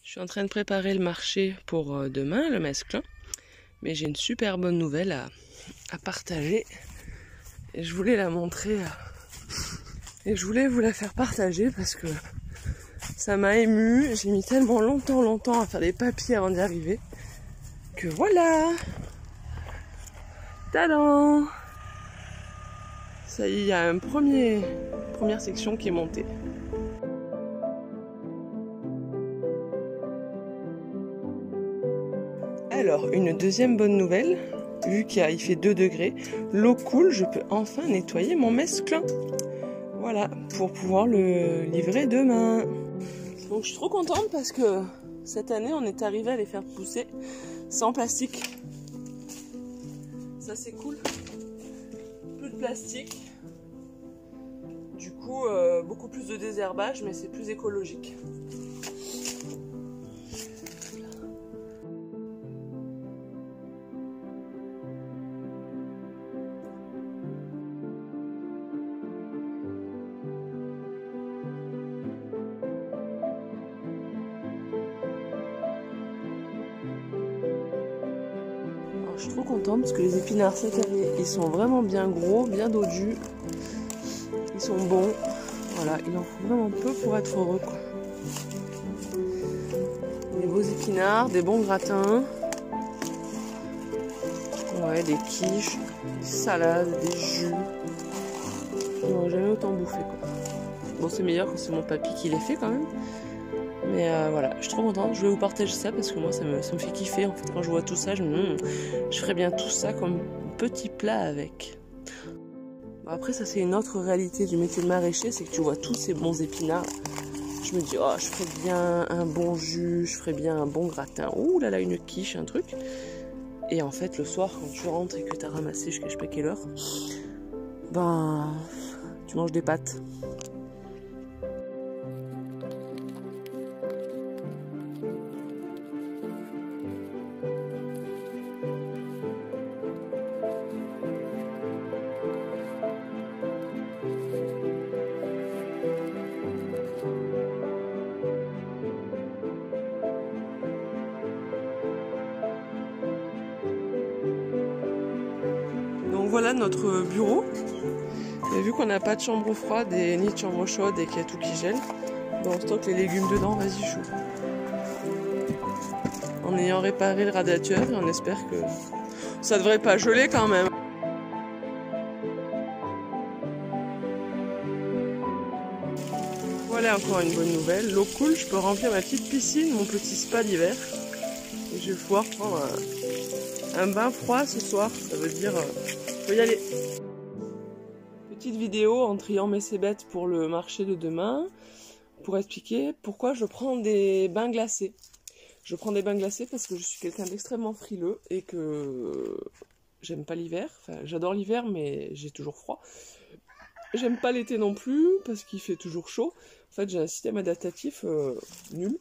Je suis en train de préparer le marché pour demain, le Mesclin. Mais j'ai une super bonne nouvelle à partager. Et je voulais la montrer. Et je voulais vous la faire partager parce que ça m'a émue. J'ai mis tellement longtemps à faire les papiers avant d'y arriver. Que voilà! Tadam! Ça y est, il y a une première section qui est montée. Alors, une deuxième bonne nouvelle, vu qu'il fait 2 degrés, l'eau coule, je peux enfin nettoyer mon Mesclin. Voilà, pour pouvoir le livrer demain. Donc je suis trop contente parce que cette année, on est arrivé à les faire pousser sans plastique. Ça c'est cool. Plus de plastique. Du coup, beaucoup plus de désherbage, mais c'est plus écologique. Alors, je suis trop contente parce que les épinards cette année, ils sont vraiment bien gros, bien dodus. Ils sont bons. Voilà, il en faut vraiment peu pour être heureux, quoi. Des beaux épinards, des bons gratins. Ouais, des quiches, des salades, des jus. On n'aurait jamais autant bouffé, quoi. Bon, c'est meilleur quand c'est mon papy qui les fait quand même. Mais voilà, je suis trop contente. Je vais vous partager ça parce que moi, ça me fait kiffer. En fait, quand je vois tout ça, je ferais bien tout ça comme petit plat avec. Bon, après, ça, c'est une autre réalité du métier de maraîcher, c'est que tu vois tous ces bons épinards. Je me dis, oh, je ferais bien un bon jus, je ferais bien un bon gratin. Ouh là là, une quiche, un truc. Et en fait, le soir, quand tu rentres et que tu as ramassé jusqu'à je sais pas quelle heure, ben, tu manges des pâtes. Donc voilà notre bureau. Et vu qu'on n'a pas de chambre froide et ni de chambre chaude et qu'il y a tout qui gèle, ben on stocke les légumes dedans, vas-y chaud. En ayant réparé le radiateur, et on espère que ça devrait pas geler quand même. Voilà encore une bonne nouvelle, l'eau coule, je peux remplir ma petite piscine, mon petit spa d'hiver. Et je vais pouvoir prendre un bain froid ce soir, ça veut dire faut y aller. Petite vidéo en triant mes cébettes pour le marché de demain, pour expliquer pourquoi je prends des bains glacés. Je prends des bains glacés parce que je suis quelqu'un d'extrêmement frileux et que j'aime pas l'hiver. Enfin, j'adore l'hiver, mais j'ai toujours froid. J'aime pas l'été non plus parce qu'il fait toujours chaud. En fait, j'ai un système adaptatif nul.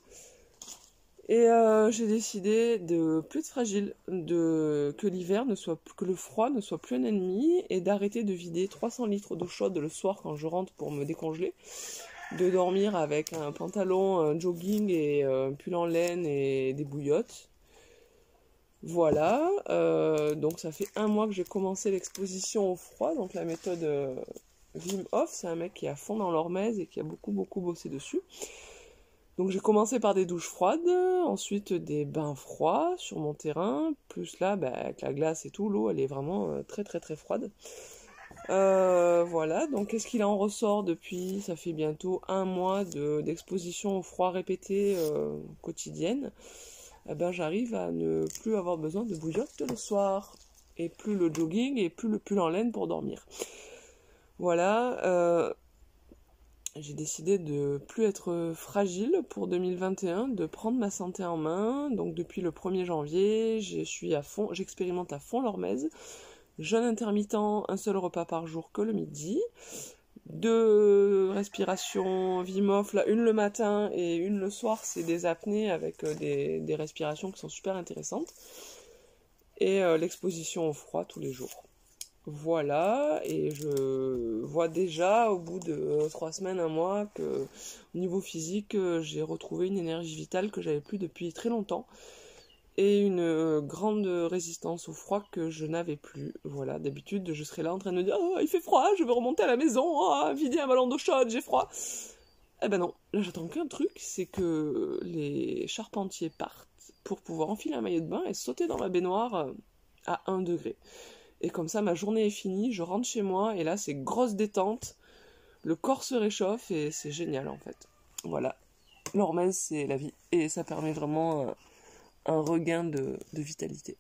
Et j'ai décidé de plus être fragile, que l'hiver que le froid ne soit plus un ennemi et d'arrêter de vider 300 litres d'eau chaude le soir quand je rentre pour me décongeler. De dormir avec un pantalon, un jogging et un pull en laine et des bouillottes. Voilà, donc ça fait 1 mois que j'ai commencé l'exposition au froid, donc la méthode Wim Hof, c'est un mec qui est à fond dans l'hormèse et qui a beaucoup bossé dessus. Donc j'ai commencé par des douches froides, ensuite des bains froids sur mon terrain, plus là, avec la glace et tout, l'eau elle est vraiment très froide. Voilà, donc qu'est-ce qu'il en ressort depuis? Ça fait bientôt 1 mois d'exposition au froid répétée quotidienne. Eh ben, j'arrive à ne plus avoir besoin de bouillotte le soir. Et plus le jogging et plus le pull en laine pour dormir. Voilà, j'ai décidé de plus être fragile pour 2021, de prendre ma santé en main. Donc depuis le 1er janvier, j'expérimente à fond l'hormèse. Jeûne intermittent, un seul repas par jour que le midi. 2 respirations Wim Hof, là, une le matin et une le soir, c'est des apnées avec des respirations qui sont super intéressantes. Et l'exposition au froid tous les jours. Voilà, et je vois déjà au bout de 3 semaines, un mois, que au niveau physique, j'ai retrouvé une énergie vitale que j'avais plus depuis très longtemps, et une grande résistance au froid que je n'avais plus. Voilà, d'habitude, je serais là en train de me dire «Oh, il fait froid, je veux remonter à la maison, oh, vider un ballon d'eau chaude, j'ai froid». Eh ben non, là j'attends qu'un truc, c'est que les charpentiers partent pour pouvoir enfiler un maillot de bain et sauter dans ma baignoire à 1 degré. Et comme ça, ma journée est finie, je rentre chez moi, et là, c'est grosse détente, le corps se réchauffe, et c'est génial, en fait. Voilà. L'hormèse, c'est la vie. Et ça permet vraiment un regain de vitalité.